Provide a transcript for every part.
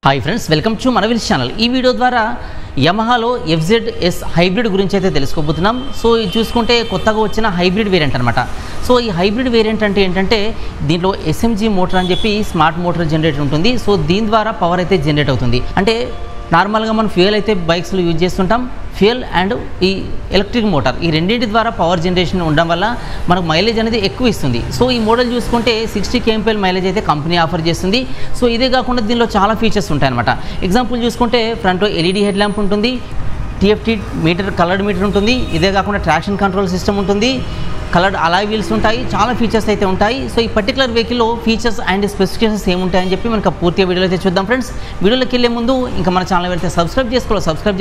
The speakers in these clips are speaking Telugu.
హాయ్ ఫ్రెండ్స్, వెల్కమ్ టు మన విల్స్ ఛానల్. ఈ వీడియో ద్వారా యమహాలో FZS హైబ్రిడ్ గురించి అయితే తెలుసుకోబోతున్నాం. సో ఇది చూసుకుంటే కొత్తగా వచ్చిన హైబ్రిడ్ వేరియంట్ అనమాట. సో ఈ హైబ్రిడ్ వేరియంట్ అంటే ఏంటంటే దీంట్లో SMG మోటార్ అని చెప్పి స్మార్ట్ మోటార్ జనరేటర్ ఉంటుంది. సో దీని ద్వారా పవర్ అయితే జనరేట్ అవుతుంది. అంటే నార్మల్గా మనం ఫ్యూయల్ అయితే బైక్స్లో యూజ్ చేస్తుంటాం. ఫ్యూయల్ అండ్ ఈ ఎలక్ట్రిక్ మోటార్ ఈ రెండింటి ద్వారా పవర్ జనరేషన్ ఉండడం వల్ల మనకు మైలేజ్ అనేది ఎక్కువ ఇస్తుంది. సో ఈ మోడల్ చూసుకుంటే 60 kmpl మైలేజ్ అయితే కంపెనీ ఆఫర్ చేస్తుంది. సో ఇదే కాకుండా దీనిలో చాలా ఫీచర్స్ ఉంటాయన్నమాట. ఎగ్జాంపుల్ చూసుకుంటే ఫ్రంట్లో LED హెడ్ ల్యాంప్ ఉంటుంది, TFT మీటర్ కలర్డ్ మీటర్ ఉంటుంది. ఇదే కాకుండా ట్రాక్షన్ కంట్రోల్ సిస్టమ్ ఉంటుంది, కలర్డ్ అలాయ్ వీల్స్ ఉంటాయి, చాలా ఫీచర్స్ అయితే ఉంటాయి. సో ఈ పర్టికులర్ వెహికల్లో ఫీచర్స్ అండ్ స్పెసిఫికేషన్స్ ఏముంటాయని చెప్పి మనకు పూర్తిగా వీడియోలో అయితే చూద్దాం ఫ్రెండ్స్. వీడియోలోకి వెళ్ళే ముందు ఇంకా మన ఛానల్ వెళ్తే సబ్స్క్రైబ్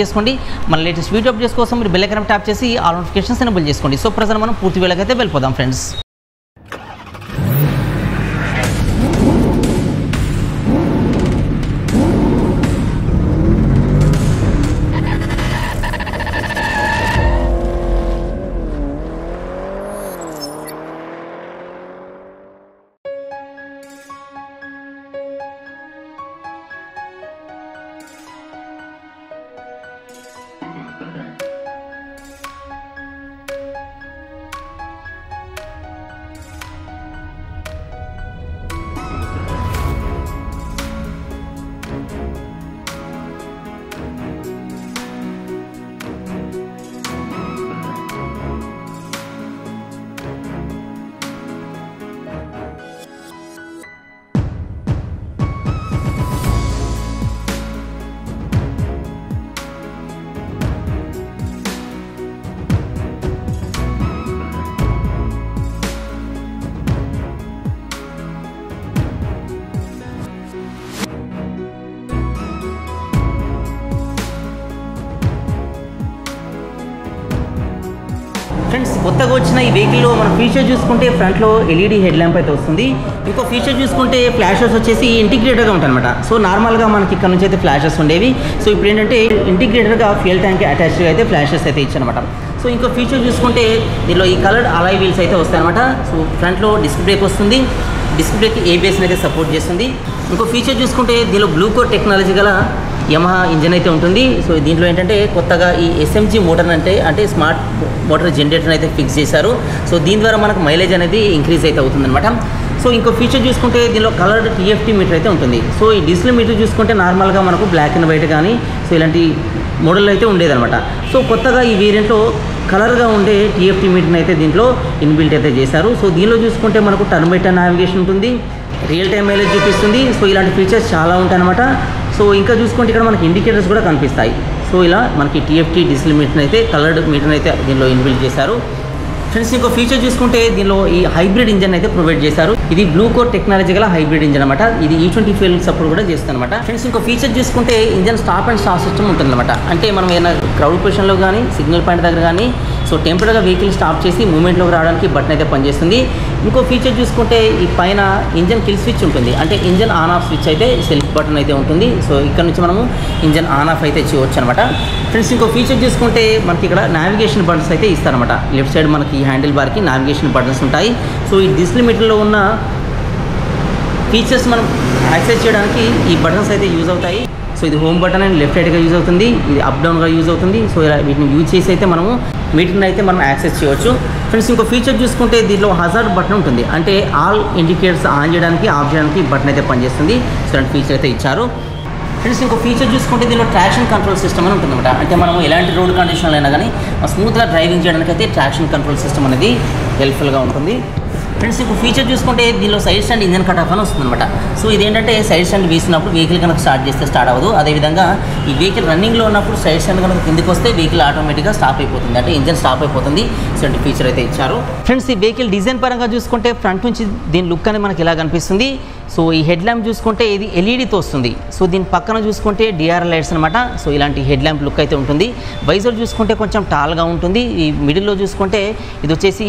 చేసుకోండి. మన లేటెస్ట్ వీడియో అప్డేట్స్ కోసం మీరు బెల్ ఐకాన్ ట్యాప్ చేసి ఆల్ నోటిఫికేషన్స్ ఎనేబుల్ చేసుకోండి. సో ప్రజెంట్ మనం పూర్తి వీడియోకి అయితే వెళ్ళిపోదాం ఫ్రెండ్స్. ఫ్రెండ్స్, కొత్తగా వచ్చిన ఈ వెహికల్లో మన ఫీచర్ చూసుకుంటే ఫ్రంట్లో LED హెడ్ ల్యాంప్ అయితే వస్తుంది. ఇంకో ఫీచర్ చూసుకుంటే ఫ్లాషెస్ వచ్చేసి ఇంటిగ్రేటర్గా ఉంటాయన్నమాట. సో నార్మల్గా మనకి ఇక్కడ నుంచి అయితే ఫ్లాషెస్ ఉండేవి. సో ఇప్పుడు ఏంటంటే ఇంటిగ్రేటర్గా ఫ్యూయల్ ట్యాంక్ అటాచ్గా అయితే ఫ్లాషెస్ అయితే ఇచ్చారన్నమాట. సో ఇంకో ఫీచర్ చూసుకుంటే దీనిలో ఈ కలర్డ్ అలాయ్ వీల్స్ అయితే వస్తాయన్నమాట. సో ఫ్రంట్లో డిస్క్ బ్రేక్ వస్తుంది, డిస్క్ బ్రేక్ ABS అయితే సపోర్ట్ చేస్తుంది. ఇంకో ఫీచర్ చూసుకుంటే దీనిలో బ్లూ కోర్ టెక్నాలజీ గల యమహా ఇంజన్ అయితే ఉంటుంది. సో దీంట్లో ఏంటంటే కొత్తగా ఈ SMG మోటార్ అంటే స్మార్ట్ మోటార్ జనరేటర్ అయితే ఫిక్స్ చేశారు. సో దీని ద్వారా మనకు మైలేజ్ అనేది ఇంక్రీజ్ అయితే అవుతుందన్నమాట. సో ఇంకో ఫీచర్ చూసుకుంటే దీనిలో కలర్డ్ TFT మీటర్ అయితే ఉంటుంది. సో ఈ డిజిటల్ మీటర్ చూసుకుంటే నార్మల్గా మనకు బ్లాక్ అండ్ వైట్ కానీ సో ఇలాంటి మోడల్ అయితే ఉండేదన్నమాట. సో కొత్తగా ఈ వేరియంట్లో కలర్గా ఉండే TFT మీటర్ని అయితే దీంట్లో ఇన్బిల్ట్ అయితే చేశారు. సో దీనిలో చూసుకుంటే మనకు టర్న్ బై టర్న్ నావిగేషన్ ఉంటుంది, రియల్ టైం మైలేజ్ చూపిస్తుంది. సో ఇలాంటి ఫీచర్స్ చాలా ఉంటాయన్నమాట. సో ఇంకా చూసుకుంటే ఇక్కడ మనకి ఇండికేటర్స్ కూడా కనిపిస్తాయి. సో ఇలా మనకి TFT డిజిటల్ మీటర్ అయితే కలర్డ్ మీటర్ అయితే దీనిలో ఇన్బిల్ట్ చేశారు. ఫ్రెండ్స్, ఇంకో ఫీచర్ చూసుకుంటే దీనిలో ఈ హైబ్రిడ్ ఇంజన్ అయితే ప్రొవైడ్ చేశారు. ఇది బ్లూ కోర్ టెక్నాలజీ గల హైబ్రిడ్ ఇంజన్ అనమాట. ఇది E20 ఫ్యూయల్ సపోర్ట్ కూడా చేస్తుంది అనమాట. ఫ్రెండ్స్, ఇంకో ఫీచర్ చూసుకుంటే engine stop and start system ఉంటుందన్నమాట. అంటే మనం ఏదైనా క్రౌడ్ పొజిషన్లో కానీ సిగ్నల్ పాయింట్ దగ్గర కానీ సో టెంపరీగా వెహికల్ స్టాప్ చేసి మూవ్మెంట్లోకి రావడానికి బటన్ అయితే పనిచేస్తుంది. ఇంకో ఫీచర్ చూసుకుంటే ఈ పైన ఇంజన్ కిల్ స్విచ్ ఉంటుంది. అంటే ఇంజన్ ఆన్ ఆఫ్ స్విచ్ అయితే సెల్ఫ్ బటన్ అయితే ఉంటుంది. సో ఇక్కడ నుంచి మనము ఇంజన్ ఆన్ ఆఫ్ అయితే చేయవచ్చు అనమాట. ఫ్రెండ్స్, ఇంకో ఫీచర్ చూసుకుంటే మనకి ఇక్కడ నావిగేషన్ బటన్స్ అయితే ఇస్తారనమాట. లెఫ్ట్ సైడ్ మనకి హ్యాండిల్ బార్కి నావిగేషన్ బటన్స్ ఉంటాయి. సో ఈ డిజిటల్ మీటర్లో ఉన్న ఫీచర్స్ మనం యాక్సెస్ చేయడానికి ఈ బటన్స్ అయితే యూజ్ అవుతాయి. సో ఇది హోమ్ బటన్ అండ్ లెఫ్ట్ సైడ్గా యూజ్ అవుతుంది, ఇది అప్ డౌన్గా యూజ్ అవుతుంది. సో ఇలా వీటిని యూజ్ చేసి అయితే మనము మీటర్ని అయితే మనం యాక్సెస్ చేయవచ్చు. ఫ్రెండ్స్, ఇంకో ఫీచర్ చూసుకుంటే దీంట్లో హజార్డ్ బటన్ ఉంటుంది. అంటే ఆల్ ఇండికేటర్స్ ఆన్ చేయడానికి ఆఫ్ చేయడానికి బటన్ అయితే పనిచేస్తుంది. సో ఇలాంటి ఫీచర్ అయితే ఇచ్చారు. ఫ్రెండ్స్, ఇంకో ఫీచర్ చూసుకుంటే దీనిలో ట్రాక్షన్ కంట్రోల్ సిస్టమ్ అని ఉంటుందన్నమాట. అంటే మనం ఎలాంటి రోడ్ కండిషన్లో అయినా కానీ స్మూత్గా డ్రైవింగ్ చేయడానికి అయితే ట్రాక్షన్ కంట్రోల్ సిస్టమ్ అనేది హెల్ప్ఫుల్గా ఉంటుంది. ఫ్రెండ్స్, ఇంకో ఫీచర్ చూసుకుంటే దీనిలో side stand engine cut off అని వస్తుందన్నమాట. సో ఇదేంటంటే సైడ్ స్టాండ్ వేసినప్పుడు వెహికల్ కనుక స్టార్ట్ చేస్తే స్టార్ట్ అవ్వదు. అదేవిధంగా ఈ వెహికల్ రన్నింగ్లో ఉన్నప్పుడు సైడ్ స్టాండ్ కనుక కిందకి వస్తే వెహికల్ ఆటోమేటిక్గా స్టాప్ అయిపోతుంది, అంటే ఇంజన్ స్టాప్ అయిపోతుంది. సో అంటే ఫీచర్ అయితే ఇచ్చారు. ఫ్రెండ్స్, ఈ వెహికల్ డిజైన్ పరంగా చూసుకుంటే ఫ్రంట్ నుంచి దీని లుక్ అనేది మనకి ఇలా కనిపిస్తుంది. సో ఈ హెడ్ ల్యాంప్ చూసుకుంటే ఇది LED తో వస్తుంది. సో దీని పక్కన చూసుకుంటే DRL లైట్స్ అనమాట. సో ఇలాంటి హెడ్ ల్యాంప్ లుక్ అయితే ఉంటుంది. వైజర్ చూసుకుంటే కొంచెం టాల్గా ఉంటుంది. ఈ మిడిల్లో చూసుకుంటే ఇది వచ్చేసి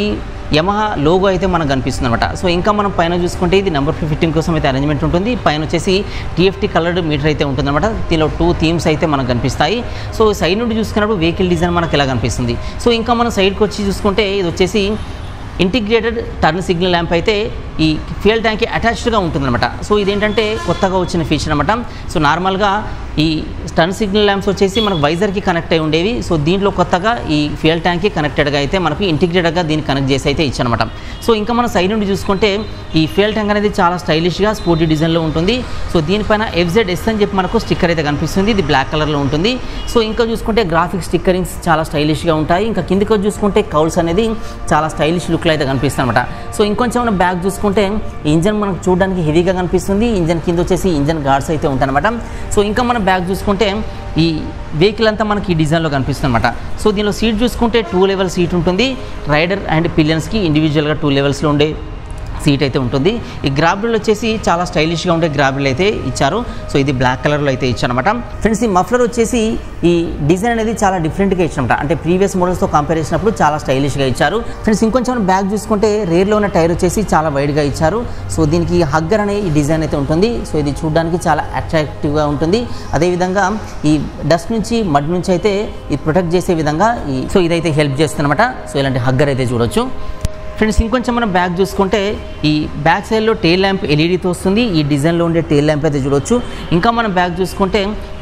యమహా లోగో అయితే మనకు కనిపిస్తుంది అనమాట. సో ఇంకా మనం పైన చూసుకుంటే ఇది నెంబర్ ఫిట్టింగ్ కోసం అయితే అరేంజ్మెంట్ ఉంటుంది. పైన వచ్చేసి TFT కలర్డ్ మీటర్ అయితే ఉంటుందన్నమాట. దీనిలో 2 థీమ్స్ అయితే మనకు కనిపిస్తాయి. సో సైడ్ నుండి చూసుకున్నప్పుడు వెహికల్ డిజైన్ మనకు ఎలా కనిపిస్తుంది. సో ఇంకా మనం సైడ్కి వచ్చి చూసుకుంటే ఇది వచ్చేసి ఇంటిగ్రేటెడ్ టర్న్ సిగ్నల్ ల్యాంప్ అయితే ఈ ఫ్యూయల్ ట్యాంక్కి అటాచ్డ్గా ఉంటుందన్నమాట. సో ఇదేంటంటే కొత్తగా వచ్చిన ఫీచర్ అనమాట. సో నార్మల్గా ఈ టర్న్ సిగ్నల్ ల్యాంప్స్ వచ్చేసి మనకు వైజర్కి కనెక్ట్ అయి ఉండేవి. సో దీంట్లో కొత్తగా ఈ ఫ్యూయల్ ట్యాంక్కి కనెక్టెడ్గా అయితే మనకు ఇంటిగ్రేటెడ్గా దీన్ని కనెక్ట్ చేసి అయితే ఇచ్చారనమాట. సో ఇంకా మన సైడ్ నుండి చూసుకుంటే ఈ ఫ్యూయల్ ట్యాంక్ అనేది చాలా స్టైలిష్గా స్పోర్టీ డిజైన్లో ఉంటుంది. సో దీనిపైన FZS అని చెప్పి మనకు స్టిక్కర్ అయితే కనిపిస్తుంది. ఇది బ్లాక్ కలర్లో ఉంటుంది. సో ఇంకా చూసుకుంటే గ్రాఫిక్స్ స్టిక్కరింగ్స్ చాలా స్టైలిష్గా ఉంటాయి. ఇంకా కిందికి చూసుకుంటే కౌల్స్ అనేది చాలా స్టైలిష్ లుక్లో అయితే కనిపిస్తుంది అనమాట. సో ఇంకొంచెం మనం బ్యాక్ చూసుకుంటే ఇంజన్ మనకు చూడడానికి హెవీగా కనిపిస్తుంది. ఇంజన్ కింద వచ్చేసి ఇంజన్ గార్డ్స్ అయితే ఉంటాయన్నమాట. సో ఇంకా మనం బ్యాక్ చూసుకుంటే ఈ వెహికల్ అంతా మనకి ఈ డిజైన్లో కనిపిస్తుంది అనమాట. సో దీనిలో సీట్ చూసుకుంటే 2 లెవెల్ సీట్ ఉంటుంది. రైడర్ అండ్ పిలియన్స్కి ఇండివిజువల్గా 2 లెవెల్స్లో ఉండే సీట్ అయితే ఉంటుంది. ఈ గ్రాబిల్ వచ్చేసి చాలా స్టైలిష్గా ఉండే గ్రాబిల్ అయితే ఇచ్చారు. సో ఇది బ్లాక్ కలర్లో అయితే ఇచ్చారనమాట. ఫ్రెండ్స్ ఈ మఫ్లర్ వచ్చేసి ఈ డిజైన్ అనేది చాలా డిఫరెంట్గా ఇచ్చారనమాట. అంటే ప్రీవియస్ మోడల్స్తో కంపేర్ చేసినప్పుడు చాలా స్టైలిష్గా ఇచ్చారు. ఫ్రెండ్స్ ఇంకొంచెం బ్యాక్ చూసుకుంటే రేర్లో ఉన్న టైర్ వచ్చేసి చాలా వైడ్గా ఇచ్చారు. సో దీనికి హగ్గర్ అనే ఈ డిజైన్ అయితే ఉంటుంది. సో ఇది చూడడానికి చాలా అట్రాక్టివ్గా ఉంటుంది. అదేవిధంగా ఈ డస్ట్ నుంచి మడ్ నుంచి అయితే ఇది ప్రొటెక్ట్ చేసే విధంగా సో ఇదైతే హెల్ప్ చేస్తుందన్నమాట. సో ఇలాంటి హగ్గర్ అయితే చూడొచ్చు. ఫ్రెండ్స్ ఇంకొంచెం మనం బ్యాక్ చూసుకుంటే ఈ బ్యాక్ సైడ్లో టెయిల్ ల్యాంప్ ఎల్ఈడీతో వస్తుంది. ఈ డిజైన్లో ఉండే టెయిల్ ల్యాంప్ అయితే చూడొచ్చు. ఇంకా మనం బ్యాక్ చూసుకుంటే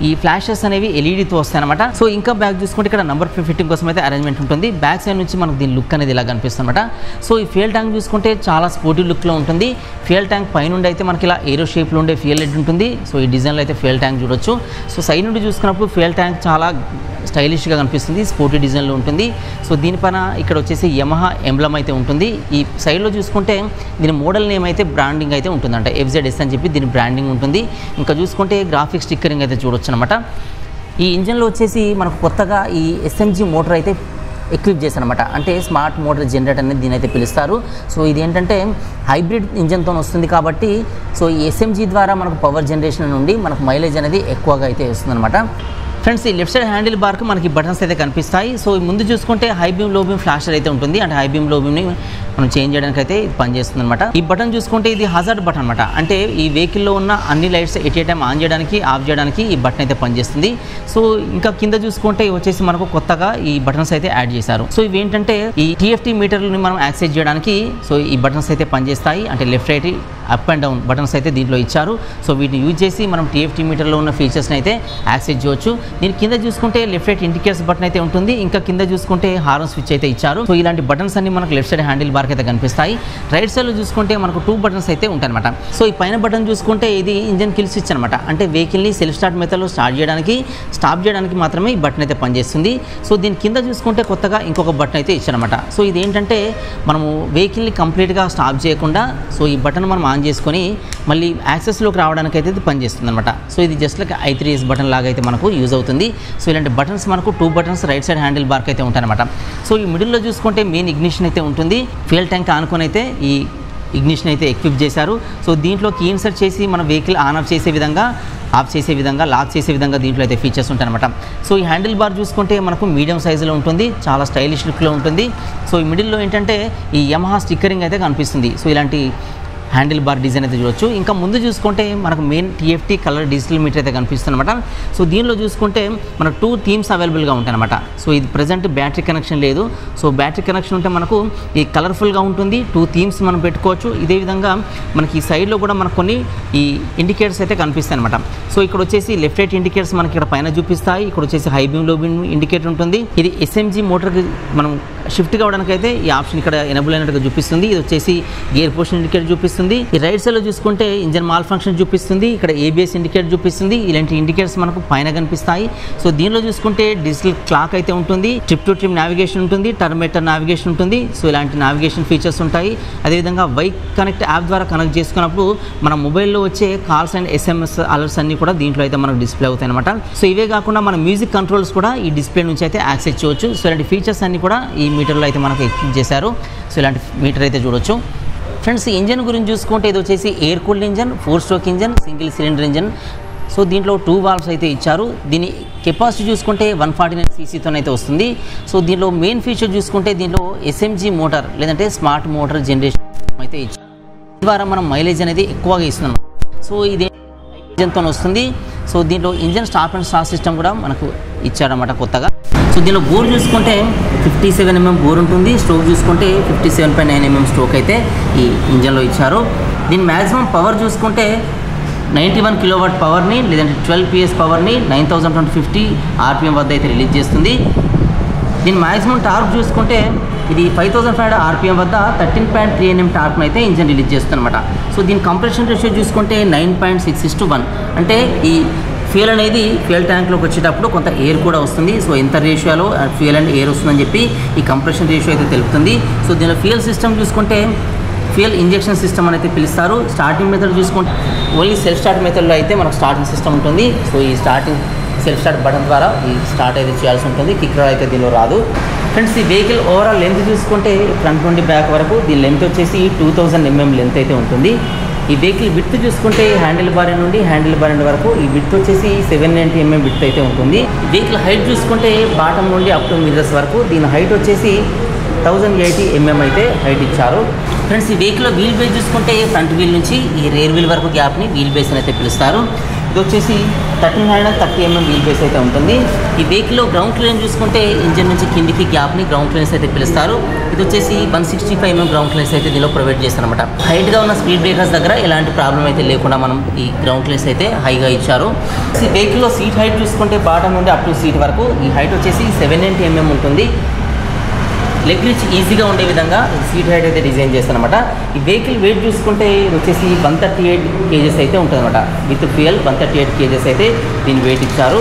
ఈ ఫ్లాషెస్ అనేవి ఎల్ఈడీతో వస్తాయి అనమాట. సో ఇంకా బ్యాక్ చూసుకుంటే ఇక్కడ నంబర్ ఫిట్టింగ్ కోసం అయితే అరేంజ్మెంట్ ఉంటుంది. బ్యాక్ సైడ్ నుంచి మనకు దీని లుక్ అనేది ఇలా కనిపిస్తుంది అనమాట. సో ఈ ఫ్యూయల్ ట్యాంక్ చూసుకుంటే చాలా స్పోర్టీ లుక్లో ఉంటుంది. ఫ్యూయల్ ట్యాంక్ పైనుండి అయితే మనకి ఇలా ఏరో షేప్లో ఉండే ఫ్యూయల్ హెడ్ ఉంటుంది. సో ఈ డిజైన్లో అయితే ఫ్యూయల్ ట్యాంక్ చూడొచ్చు. సో సైడ్ నుండి చూసుకున్నప్పుడు ఫ్యూయల్ ట్యాంక్ చాలా స్టైలిష్గా కనిపిస్తుంది. స్పోర్టీ డిజైన్లో ఉంటుంది. సో దీనిపైన ఇక్కడ వచ్చేసి యమహా ఎంబ్లమ్ అయితే ఉంటుంది. ఈ సైడ్లో చూసుకుంటే దీని మోడల్ నేమ్ అయితే బ్రాండింగ్ అయితే ఉంటుందంట. FZS అని చెప్పి దీని బ్రాండింగ్ ఉంటుంది. ఇంకా చూసుకుంటే గ్రాఫిక్స్ స్టిక్కరింగ్ అయితే చూడొచ్చు అనమాట. ఈ ఇంజన్లో వచ్చేసి మనకు కొత్తగా ఈ SMG మోటార్ అయితే ఎక్విప్ చేశారనమాట. అంటే స్మార్ట్ మోటార్ జనరేటర్ అనేది దీని అయితే పిలుస్తారు. సో ఇది ఏంటంటే హైబ్రిడ్ ఇంజన్తో వస్తుంది కాబట్టి సో ఈ SMG ద్వారా మనకు పవర్ జనరేషన్ నుండి మనకు మైలేజ్ అనేది ఎక్కువగా అయితే వస్తుందన్నమాట. ఫ్రెండ్స్ ఈ లెఫ్ట్ సైడ్ హ్యాండిల్ బార్కు మనకి బటన్స్ అయితే కనిపిస్తాయి. సో ముందు చూసుకుంటే హై బీమ్ లో బీమ్ ఫ్లాషర్ అయితే ఉంటుంది. అంటే హై బీమ్ లో బీమ్ని మనం చేంజ్ చేయడానికి అయితే ఇది పనిచేస్తుంది అనమాట. ఈ బటన్ చూసుకుంటే ఇది హజార్డ్ బటన్ అనమాట. అంటే ఈ వెహికల్లో ఉన్న అన్ని lights at a time on చేయడానికి ఆఫ్ చేయడానికి ఈ బటన్ అయితే పనిచేస్తుంది. సో ఇంకా కింద చూసుకుంటే వచ్చేసి మనకు కొత్తగా ఈ బటన్స్ అయితే యాడ్ చేశారు. సో ఇవి ఏంటంటే ఈ TFT మీటర్ని మనం యాక్సెస్ చేయడానికి సో ఈ బటన్స్ అయితే పనిచేస్తాయి. అంటే left right up and down buttons అయితే దీంట్లో ఇచ్చారు. సో వీటిని యూజ్ చేసి మనం TFT మీటర్లో ఉన్న ఫీచర్స్ని అయితే యాక్సెస్ చేయవచ్చు. దీని కింద చూసుకుంటే లెఫ్ట్ రైట్ ఇండికేటర్స్ బటన్ అయితే ఉంటుంది. ఇంకా కింద చూసుకుంటే హార్న్ స్విచ్ అయితే ఇచ్చారు. సో ఇలాంటి బటన్స్ అన్ని మనకు లెఫ్ట్ సైడ్ హ్యాండిల్ బార్కి అయితే కనిపిస్తాయి. రైట్ సైడ్లో చూసుకుంటే మనకు 2 బటన్స్ అయితే ఉంటాయన్నమాట. సో ఈ పైన బటన్ చూసుకుంటే ఇది ఇంజన్ కిల్ స్విచ్ అనమాట. అంటే వెహికల్ని సెల్ఫ్ స్టార్ట్ మెథడ్లో స్టార్ట్ చేయడానికి స్టాప్ చేయడానికి మాత్రమే ఈ బటన్ అయితే పనిచేస్తుంది. సో దీని కింద చూసుకుంటే కొత్తగా ఇంకొక బటన్ అయితే ఇచ్చారనమాట. సో ఇది ఏంటంటే మనము వెహికల్ని కంప్లీట్గా స్టాప్ చేయకుండా సో ఈ బటన్ మనం ఆన్ చేసుకొని మళ్ళీ యాక్సెస్లోకి రావడానికి అయితే ఇది పనిచేస్తుంది అనమాట. సో ఇది జస్ట్ లైక్ I3S బటన్ లాగా అయితే మనకు యూజ్ అవుతుంది. సో ఇలాంటి బటన్స్ మనకు 2 buttons right side handle BARC అయితే ఉంటాయన్నమాట. సో ఈ మిడిల్లో చూసుకుంటే మెయిన్ ఇగ్నిషన్ అయితే ఉంటుంది. ఫ్యూయల్ ట్యాంక్ ఆనుకొని అయితే ఈ ఇగ్నిషన్ అయితే ఎక్విప్ చేశారు. సో దీంట్లో కీ ఇన్సర్ట్ చేసి మన వెహికల్ ఆన్ ఆఫ్ చేసే విధంగా ఆఫ్ చేసే విధంగా లాక్ చేసే విధంగా దీంట్లో అయితే ఫీచర్స్ ఉంటాయన్నమాట. సో ఈ హ్యాండిల్ బార్ చూసుకుంటే మనకు మీడియం సైజులో ఉంటుంది. చాలా స్టైలిష్ లుక్లో ఉంటుంది. సో ఈ మిడిల్లో ఏంటంటే ఈ యమహా స్టిక్కరింగ్ అయితే కనిపిస్తుంది. సో ఇలాంటి హ్యాండిల్ బార్ డిజైన్ అయితే చూడొచ్చు. ఇంకా ముందు చూసుకుంటే మనకు main TFT colour digital meter అయితే కనిపిస్తుంది అనమాట. సో దీనిలో చూసుకుంటే మనకు 2 థీమ్స్ అవైలబుల్గా ఉంటాయి అనమాట. సో ఇది ప్రజెంట్ బ్యాటరీ కనెక్షన్ లేదు. సో బ్యాటరీ కనెక్షన్ ఉంటే మనకు ఈ కలర్ఫుల్గా ఉంటుంది. 2 థీమ్స్ మనం పెట్టుకోవచ్చు. ఇదే విధంగా మనకి ఈ సైడ్లో కూడా మనకు కొన్ని ఈ ఇండికేటర్స్ అయితే కనిపిస్తాయి అనమాట. సో ఇక్కడ వచ్చేసి లెఫ్ట్ రైట్ ఇండికేటర్స్ మనకి ఇక్కడ పైన చూపిస్తాయి. ఇక్కడ వచ్చేసి హై బీమ్ లో బీమ్ ఇండికేటర్ ఉంటుంది. ఇది SMG మోటార్కి మనం షిఫ్ట్ కావడానికి అయితే ఈ ఆప్షన్ ఇక్కడ ఎనబుల్ అయినట్టుగా చూపిస్తుంది. ఇది వచ్చేసి గేర్ పోషన్ ఇండికేటర్ చూపిస్తుంది. ఈ రైట్ సైడ్ లో చూసుకుంటే ఇంజన్ మాల్ ఫంక్షన్ చూపిస్తుంది. ఇక్కడ ABS ఇండికేటర్ చూపిస్తుంది. ఇలాంటి ఇండికేటర్స్ మనకు పైన కనిపిస్తాయి. సో దీనిలో చూసుకుంటే డిజిటల్ క్లాక్ అయితే ఉంటుంది. ట్రిప్ టు ట్రిప్ నావిగేషన్ ఉంటుంది. టర్మేటర్ నావిగేషన్ ఉంటుంది. సో ఇలాంటి నావిగేషన్ ఫీచర్స్ ఉంటాయి. అదేవిధంగా వైక్ కనెక్ట్ యాప్ ద్వారా కనెక్ట్ చేసుకున్నప్పుడు మన మొబైల్లో వచ్చే కాల్స్ అండ్ SMS అలర్ట్స్ అన్ని కూడా దీంట్లో అయితే మనకు డిస్ప్లే అవుతాయి అనమాట. సో ఇవే కాకుండా మన మ్యూజిక్ కంట్రోల్స్ కూడా ఈ డిస్ప్లే నుంచి అయితే యాక్సెస్ చేయవచ్చు. సో ఇలాంటి ఫీచర్స్ అన్ని కూడా ఈ మీటర్లో అయితే మనకు ఎక్విప్ చేశారు. సో ఇలాంటి మీటర్ అయితే చూడొచ్చు. ఫ్రెండ్స్ ఇంజన్ గురించి చూసుకుంటే ఇది వచ్చేసి air cooled engine, 4 stroke engine, single cylinder engine. So దీంట్లో 2 వాల్వ్స్ అయితే ఇచ్చారు. దీని కెపాసిటీ చూసుకుంటే 149 cc వస్తుంది. సో దీంట్లో మెయిన్ ఫీచర్ చూసుకుంటే దీంట్లో SMG మోటార్ లేదంటే స్మార్ట్ మోటార్ జనరేషన్ అయితే ఇచ్చారు. దీని ద్వారా మనం మైలేజ్ అనేది ఎక్కువగా ఇస్తున్నాం. సో ఇది ఇంజన్తో వస్తుంది. సో దీంట్లో engine stop and start system కూడా మనకు ఇచ్చారన్నమాట కొత్తగా. సో దీనిలో బోర్ చూసుకుంటే 57 mm బోర్ ఉంటుంది. స్ట్రోక్ చూసుకుంటే 57.9 mm స్ట్రోక్ అయితే ఈ ఇంజన్లో ఇచ్చారు. దీని మ్యాక్సిమం పవర్ చూసుకుంటే 91 kW పవర్ని లేదంటే 12 PS పవర్ని 9250 RPM వద్ద అయితే రిలీజ్ చేస్తుంది. దీని మ్యాక్సిమం టార్క్ చూసుకుంటే ఇది 5500 RPM వద్ద 13.3 Nm టార్క్ను అయితే ఇంజన్ రిలీజ్ చేస్తుంది అనమాట. సో దీని కంప్రెషన్ రేషియో చూసుకుంటే 9.6:1. అంటే ఈ ఫ్యూయల్ అనేది ఫ్యూయల్ ట్యాంక్లోకి వచ్చేటప్పుడు కొంత ఎయిర్ కూడా వస్తుంది. సో ఎంత రేషియోలో ఫ్యూయల్ అండ్ ఎయిర్ వస్తుందని చెప్పి ఈ కంప్రెషన్ రేషియో అయితే తెలుపుతుంది. సో దీనిలో ఫ్యూయల్ సిస్టమ్ చూసుకుంటే ఫ్యూయల్ ఇంజెక్షన్ సిస్టమ్ అని అయితే పిలుస్తారు. స్టార్టింగ్ మెథడ్ చూసుకుంటే ఓన్లీ సెల్ఫ్ స్టార్ట్ మెథడ్లో అయితే మనకు స్టార్టింగ్ సిస్టమ్ ఉంటుంది. సో ఈ స్టార్టింగ్ సెల్ఫ్ స్టార్ట్ బటన్ ద్వారా ఈ స్టార్ట్ అయితే చేయాల్సి ఉంటుంది. కిక్కర్ అయితే దీనిలో రాదు. ఫ్రెండ్స్ ఈ వెహికల్ ఓవరాల్ లెంత్ చూసుకుంటే ఫ్రంట్ నుండి బ్యాక్ వరకు దీని లెంత్ వచ్చేసి 2000 mm లెంత్ అయితే ఉంటుంది. ఈ వెహికల్ విడ్త్ చూసుకుంటే హ్యాండిల్ బార్ నుండి హ్యాండిల్ బార్ వరకు ఈ విడ్త్ వచ్చేసి 790 mm విడ్త్ అయితే ఉంటుంది. వెహికల్ హైట్ చూసుకుంటే బాటమ్ నుండి అప్ టు మిర్రర్స్ వరకు దీని హైట్ వచ్చేసి 1080 mm అయితే హైట్ ఇచ్చారు. ఫ్రెండ్స్ ఈ వెహికల్లో వీల్ బేస్ చూసుకుంటే ఫ్రంట్ వీల్ నుంచి ఈ రేర్ వీల్ వరకు గ్యాప్ని వీల్ బేస్ అని అయితే పిలుస్తారు. ఇది వచ్చేసి 1330 mm వీల్ బేస్ అయితే ఉంటుంది. ఈ వెహికల్లో గ్రౌండ్ క్లియరెన్స్ చూసుకుంటే ఇంజన్ నుంచి కిందికి గ్యాప్ని గ్రౌండ్ క్లియరెన్స్ అయితే పిలుస్తారు. ఇది వచ్చేసి 165 mm గ్రౌండ్ క్లియరెన్స్ అయితే దీనిలో ప్రొవైడ్ చేస్తారు అనమాట. హైట్గా ఉన్న స్పీడ్ బ్రేకర్స్ దగ్గర ఎలాంటి ప్రాబ్లం అయితే లేకుండా మనం ఈ గ్రౌండ్ క్లియరెన్స్ అయితే హైగా ఇచ్చారు. ఈ వెహికల్లో సీట్ హైట్ చూసుకుంటే బాటమ్ నుండి అప్ టు సీట్ వరకు ఈ హైట్ వచ్చేసి 790 mm ఉంటుంది. లెగ్ రీచ్ ఈజీగా ఉండే విధంగా సీట్ హైట్ అయితే డిజైన్ చేస్తారనమాట. ఈ వెహికల్ వెయిట్ చూసుకుంటే ఇది వచ్చేసి 138 kgs అయితే ఉంటుందన్నమాట. విత్ ఫ్యూయల్ 138 kgs అయితే దీని వెయిట్ ఇచ్చారు.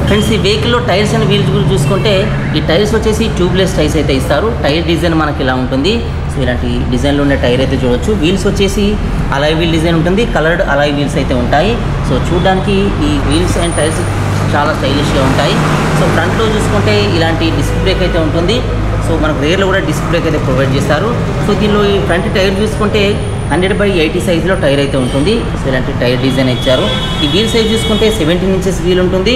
ఫ్రెండ్స్ ఈ వెహికల్లో టైర్స్ అండ్ వీల్స్ గురించి చూసుకుంటే ఈ టైర్స్ వచ్చేసి ట్యూబ్లెస్ టైర్స్ అయితే ఇస్తారు. టైర్ డిజైన్ మనకి ఇలా ఉంటుంది. సో ఇలాంటి డిజైన్లో ఉండే టైర్ అయితే చూడొచ్చు. వీల్స్ వచ్చేసి అలాయ్ వీల్ డిజైన్ ఉంటుంది. కలర్డ్ అలాయ్ వీల్స్ అయితే ఉంటాయి. సో చూడడానికి ఈ వీల్స్ అండ్ టైర్స్ చాలా స్టైలిష్గా ఉంటాయి. సో ఫ్రంట్లో చూసుకుంటే ఇలాంటి డిస్క్ బ్రేక్ అయితే ఉంటుంది. సో మనకు రేర్లో కూడా డిస్క్ బ్రేక్ అయితే ప్రొవైడ్ చేస్తారు. సో దీనిలో ఈ ఫ్రంట్ టైర్ చూసుకుంటే 100/80 సైజులో టైర్ అయితే ఉంటుంది. సో ఇలాంటి టైర్ డిజైన్ ఇచ్చారు. ఈ వీల్ సైజ్ చూసుకుంటే 17 inches వీల్ ఉంటుంది.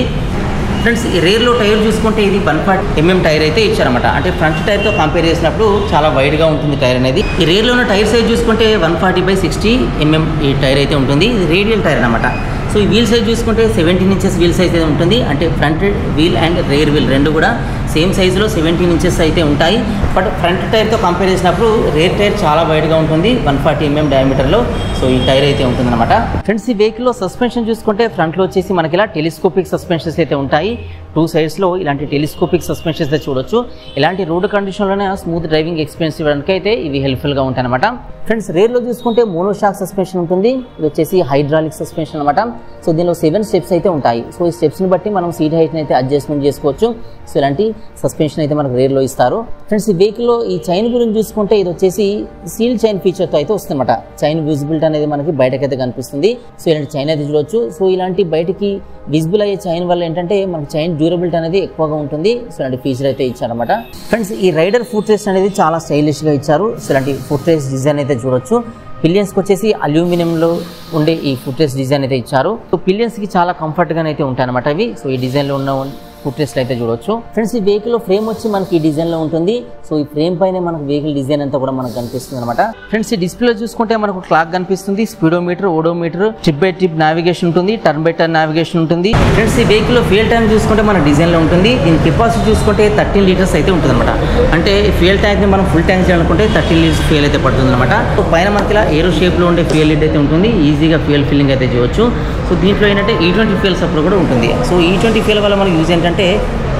ఫ్రెండ్స్ ఈ రేర్లో టైర్ చూసుకుంటే ఇది 140 mm టైర్ అయితే ఇచ్చారన్నమాట. అంటే ఫ్రంట్ టైర్తో కంపేర్ చేసినప్పుడు చాలా వైడ్గా ఉంటుంది టైర్ అనేది. ఈ రేర్లో ఉన్న టైర్ సైజ్ చూసుకుంటే 140/60 mm ఈ టైర్ అయితే ఉంటుంది. ఇది రేడియల్ టైర్ అనమాట. సో ఈ వీల్ సైజ్ చూసుకుంటే 17 inches వీల్ సైజ్ అయితే ఉంటుంది. అంటే front wheel and rear wheel రెండు కూడా సేమ్ సైజులో 17 inches అయితే ఉంటాయి. బట్ ఫ్రంట్ టైర్తో కంపేర్ చేసినప్పుడు రేర్ టైర్ చాలా వైడ్గా ఉంటుంది, 140 mm డయామీటర్లో. సో ఈ టైర్ అయితే ఉంటుందన్నమాట. ఫ్రెండ్స్ ఈ వెహికల్లో సస్పెన్షన్ చూసుకుంటే ఫ్రంట్లో వచ్చేసి మనకి ఇలా టెలిస్కోపిక్ సస్పెన్షన్స్ అయితే ఉంటాయి. 2 sides ఇలాంటి టెలిస్కోపిక్ సస్పెన్షన్స్ అయితే చూడొచ్చు. ఇలాంటి రోడ్డు కండిషన్లోనే స్మూత్ డ్రైవింగ్ ఎక్స్పీరియన్స్ ఇవ్వడానికి అయితే ఇవి హెల్ప్ఫుల్గా ఉంటాయి అనమాట. ఫ్రెండ్స్ రేర్లో చూసుకుంటే మోనోషాక్ సస్పెన్షన్ ఉంటుంది. ఇది వచ్చేసి హైడ్రాలిక్ సస్పెన్షన్ అనమాట. సో దీనిలో 7 steps అయితే ఉంటాయి. సో ఈ స్టెప్స్ని బట్టి మనం సీట్ హైట్ని అయితే అడ్జస్ట్మెంట్ చేసుకోవచ్చు. సో ఇలాంటి సస్పెన్షన్ అయితే మనకు రేర్లో ఇస్తారు. ఫ్రెండ్స్ ఈ వెహికల్లో ఈ చైన్ గురించి చూసుకుంటే ఇది వచ్చేసి సీల్ చైన్ ఫీచర్తో అయితే వస్తుందన్నమాట. చైన్ విజిబిలిటీ అనేది మనకి బయటకైతే కనిపిస్తుంది. సో ఇలాంటి చైన్ అయితే చూడవచ్చు. సో ఇలాంటి బయటికి విజిబుల్ అయ్యే చైన్ వల్ల ఏంటంటే మనకి చైన్ డ్యూరబిలిటీ అనేది ఎక్కువగా ఉంటుంది. సో ఇలాంటి ఫీచర్ అయితే ఇచ్చారన్నమాట. ఫ్రెండ్స్ ఈ రైడర్ ఫుట్ రెస్ట్ అనేది చాలా స్టైలిష్గా ఇచ్చారు. సో ఇలాంటి ఫుట్ రెస్ట్ డిజైన్ అయితే చూడొచ్చు. పిలియన్స్కి వచ్చేసి అల్యూమినియంలో ఉండే ఈ ఫుట్ రెస్ట్ డిజైన్ అయితే ఇచ్చారు. సో పిలియన్స్కి చాలా కంఫర్ట్గానే అయితే ఉంటాయి అనమాట ఇవి. సో ఈ డిజైన్లో ఉన్న ఫుట్ రెస్ట్ అయితే చూడొచ్చు. ఫ్రెండ్స్ ఈ వెహికల్లో ఫ్రేమ్ వచ్చి మనకి ఈ డిజైన్లో ఉంటుంది. సో ఈ ఫ్రేమ్ పైన మనకు వెహికల్ డిజైన్ అంతా కూడా మనకు కనిపిస్తుంది అనమాట. ఫ్రెండ్స్ ఈ డిస్ప్లే చూసుకుంటే మనకు క్లాక్ కనిపిస్తుంది, speedometer, odometer, trip by trip navigation ఉంటుంది, టర్న్ బై టర్న్ నావిగేషన్ ఉంటుంది. ఫ్రెండ్స్ ఈ వెహికల్లో ఫ్యూయల్ ట్యాంక్ చూసుకుంటే మన డిజైన్లో ఉంటుంది. దీని కెపాసిటీ చూసుకుంటే 13 liters అయితే ఉంటుంది అనమాట. అంటే ఫ్యూయల్ ట్యాంక్ని మనం ఫుల్ ట్యాంక్ చేయాలనుకుంటే 13 liters ఫ్యూయల్ అయితే పడుతుంది అనమాట. సో పైన మనకి ఇలా ఏరో షేప్లో ఉండే ఫ్యూయల్ లిడ్ అయితే ఉంటుంది. ఈజీగా ఫ్యూయల్ ఫిల్లింగ్ అయితే చేయవచ్చు. సో దీంట్లో ఏంటంటే E20 ఫ్యూయల్ సపోర్ట్ కూడా ఉంటుంది. సో E20 ఫ్యూయల్ వల్ల మనకు యూజ్ ఏంటంటే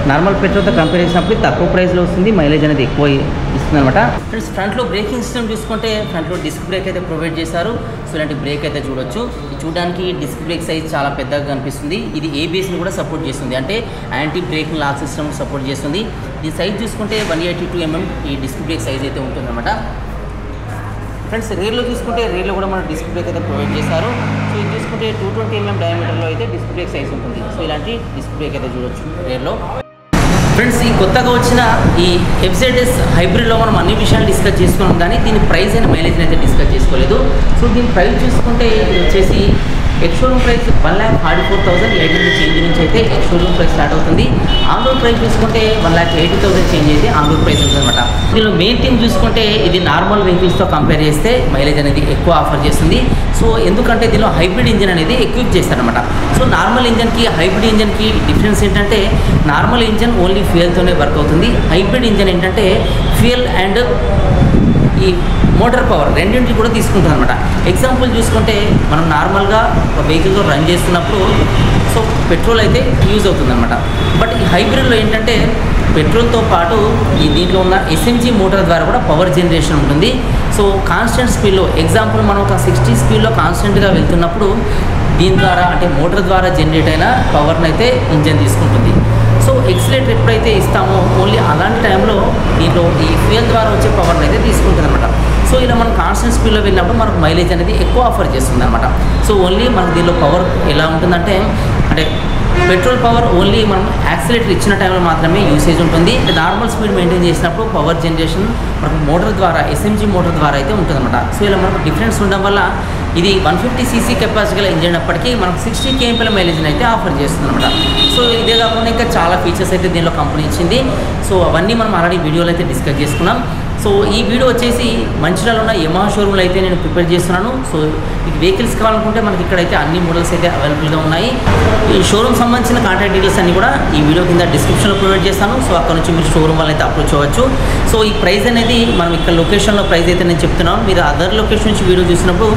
నార్మల్ పెట్రోల్తో కంపేర్ చేసినప్పుడు తక్కువ ప్రైస్లో వస్తుంది, మైలేజ్ అనేది ఎక్కువ ఇస్తుంది అనమాట. ఫ్రెండ్స్ ఫ్రంట్లో బ్రేకింగ్ సిస్టమ్ చూసుకుంటే ఫ్రంట్లో డిస్క్ బ్రేక్ అయితే ప్రొవైడ్ చేశారు. సో ఇలాంటి బ్రేక్ అయితే చూడొచ్చు. చూడడానికి డిస్క్ బ్రేక్ సైజ్ చాలా పెద్దగా కనిపిస్తుంది. ఇది ABSని కూడా సపోర్ట్ చేస్తుంది. అంటే anti braking lock system support చేస్తుంది. ఈ సైజ్ చూసుకుంటే 182 mm ఈ డిస్క్ బ్రేక్ సైజ్ అయితే ఉంటుందన్నమాట. ఫ్రెండ్స్ రేర్లో చూసుకుంటే రేర్లో కూడా మన డిస్క్ బ్రేక్ అయితే ప్రొవైడ్ చేశారు. సో ఇది చూసుకుంటే 220 mm డయామీటర్లో అయితే డిస్క్ బ్రేక్ సైజ్ ఉంటుంది. సో ఇలాంటి డిస్క్ బ్రేక్ అయితే చూడొచ్చు రేర్లో. ఫ్రెండ్స్ ఈ కొత్తగా వచ్చిన ఈ FZS హైబ్రిడ్లో మనం అన్ని విషయాలు డిస్కస్ చేసుకున్నాం, కానీ దీని ప్రైస్ అండ్ మైలేజ్ అయితే డిస్కస్ చేసుకోలేదు. సో దీని ప్రైస్ చూసుకుంటే ఇది వచ్చేసి ఎక్స్ షోరూమ్ ప్రైస్ 1,44,800 చేంజ్ నుంచి అయితే ఎక్స్ షోరూమ్ ప్రైస్ స్టార్ట్ అవుతుంది. ఆన్ రోడ్ ప్రైస్ చూసుకుంటే 1,80,000 చేంజ్ అయితే ఆన్ రోడ్ ప్రైస్ ఉంటుంది అనమాట. దీనిలో మెయిన్ థింగ్ చూసుకుంటే ఇది నార్మల్ వెహికల్స్తో కంపేర్ చేస్తే మైలేజ్ అనేది ఎక్కువ ఆఫర్ చేస్తుంది. సో ఎందుకంటే దీనిలో హైబ్రిడ్ ఇంజిన్ అనేది ఎక్విప్ చేస్తారనమాట. సో నార్మల్ ఇంజన్కి హైబ్రిడ్ ఇంజన్కి డిఫరెన్స్ ఏంటంటే నార్మల్ ఇంజన్ ఓన్లీ ఫ్యూయల్తోనే వర్క్ అవుతుంది. హైబ్రిడ్ ఇంజన్ ఏంటంటే ఫ్యూయల్ అండ్ ఈ మోటార్ పవర్ రెండింటిని కూడా తీసుకుంటుంది అనమాట. ఎగ్జాంపుల్ చూసుకుంటే మనం నార్మల్గా ఒక వెహికల్తో రన్ చేస్తున్నప్పుడు సో పెట్రోల్ అయితే యూజ్ అవుతుంది అనమాట. బట్ ఈ హైబ్రిడ్లో ఏంటంటే పెట్రోల్తో పాటు ఈ దీంట్లో ఉన్న ఎస్ఎంజీ మోటార్ ద్వారా కూడా పవర్ జనరేషన్ ఉంటుంది. సో కాన్స్టెంట్ స్పీడ్లో ఎగ్జాంపుల్ మనం ఒక 60 స్పీడ్లో కాన్స్టెంట్గా వెళ్తున్నప్పుడు దీని ద్వారా అంటే మోటార్ ద్వారా జనరేట్ అయిన పవర్ని అయితే ఇంజన్ తీసుకుంటుంది. సో ఎక్సిలేటర్ ఎప్పుడైతే ఇస్తామో ఓన్లీ అలాంటి టైంలో దీంట్లో ఈ ఫ్యూయల్ ద్వారా వచ్చే పవర్ని అయితే తీసుకుంటుంది అనమాట. సో ఇలా మనం కాన్స్టెంట్ స్పీడ్లో వెళ్ళినప్పుడు మనకు మైలేజ్ అనేది ఎక్కువ ఆఫర్ చేస్తుంది అనమాట. సో ఓన్లీ మనకు దీనిలో పవర్ ఎలా ఉంటుందంటే అంటే పెట్రోల్ పవర్ ఓన్లీ మనం యాక్సిలేటర్ ఇచ్చిన టైంలో మాత్రమే యూసేజ్ ఉంటుంది. నార్మల్ స్పీడ్ మెయింటైన్ చేసినప్పుడు పవర్ జనరేషన్ మనకు మోటార్ ద్వారా ఎస్ఎంజీ మోటార్ ద్వారా అయితే ఉంటుందన్నమాట. సో ఇలా మనకు డిఫరెన్స్ ఉండడం వల్ల ఇది 150cc కెపాసిటీ గల ఇంజిన్ అయినప్పటికీ మనకు 60 kmpల మైలేజ్ని అయితే ఆఫర్ చేస్తుంది అనమాట. సో ఇదే కాకుండా ఇంకా చాలా ఫీచర్స్ అయితే దీనిలో కంపెనీ ఇచ్చింది. సో అవన్నీ మనం ఆల్రెడీ వీడియోలో అయితే డిస్కస్ చేసుకున్నాం. సో ఈ వీడియో వచ్చేసి మంచిర్యాలలో ఉన్న యమహా షోరూమ్లో అయితే నేను ప్రిపేర్ చేస్తున్నాను. సో మీకు వెహికల్స్ కావాలనుకుంటే మనకి ఇక్కడైతే అన్ని మోడల్స్ అయితే అవైలబుల్గా ఉన్నాయి. ఈ షోరూమ్ సంబంధించిన కాంటాక్ట్ డీటెయిల్స్ అన్ని కూడా ఈ వీడియో కింద డిస్క్రిప్షన్లో ప్రొవైడ్ చేస్తాను. సో అక్కడ నుంచి మీరు షోరూమ్ వాళ్ళైతే అప్రోచ్ అవ్వచ్చు. సో ఈ ప్రైస్ అనేది మనం ఇక్కడ లొకేషన్లో ప్రైస్ అయితే నేను చెప్తున్నాను. మీరు అదర్ లొకేషన్ నుంచి వీడియో చూసినప్పుడు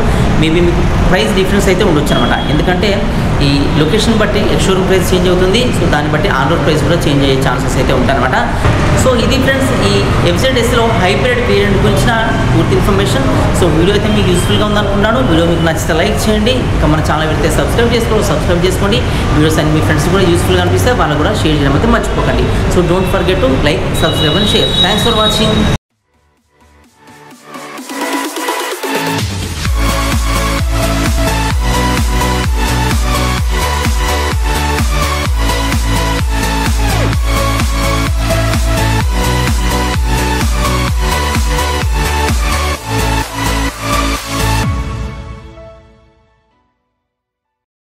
మేబీ మీకు ప్రైస్ డిఫరెన్స్ అయితే ఉండొచ్చు అనమాట. ఎందుకంటే ఈ లొకేషన్ బట్టి షోరూమ్ ప్రైస్ చేంజ్ అవుతుంది. సో దాన్ని బట్టి ఆన్ రోడ్ ప్రైస్ కూడా చేంజ్ అయ్యే ఛాన్సెస్ అయితే ఉంటాయన్నమాట. సో ఇది ఫ్రెండ్స్ ఈ FZSలో హైబ్రిడ్ వేరియంట్ గురించిన పూర్తి ఇన్ఫర్మేషన్. సో వీడియో అయితే మీకు యూస్ఫుల్గా ఉందనుకుంటున్నాను. వీడియో మీకు నచ్చితే లైక్ చేయండి. ఇంకా మన ఛానల్ పెడితే సబ్స్క్రైబ్ చేసుకోండి. వీడియోస్ అన్ని మీ ఫ్రెండ్స్ కూడా యూస్ఫుల్గా అనిపిస్తే వాళ్ళు కూడా షేర్ చేయడం అయితే మర్చిపోకండి. So don't forget to like, subscribe and share. Thanks for watching.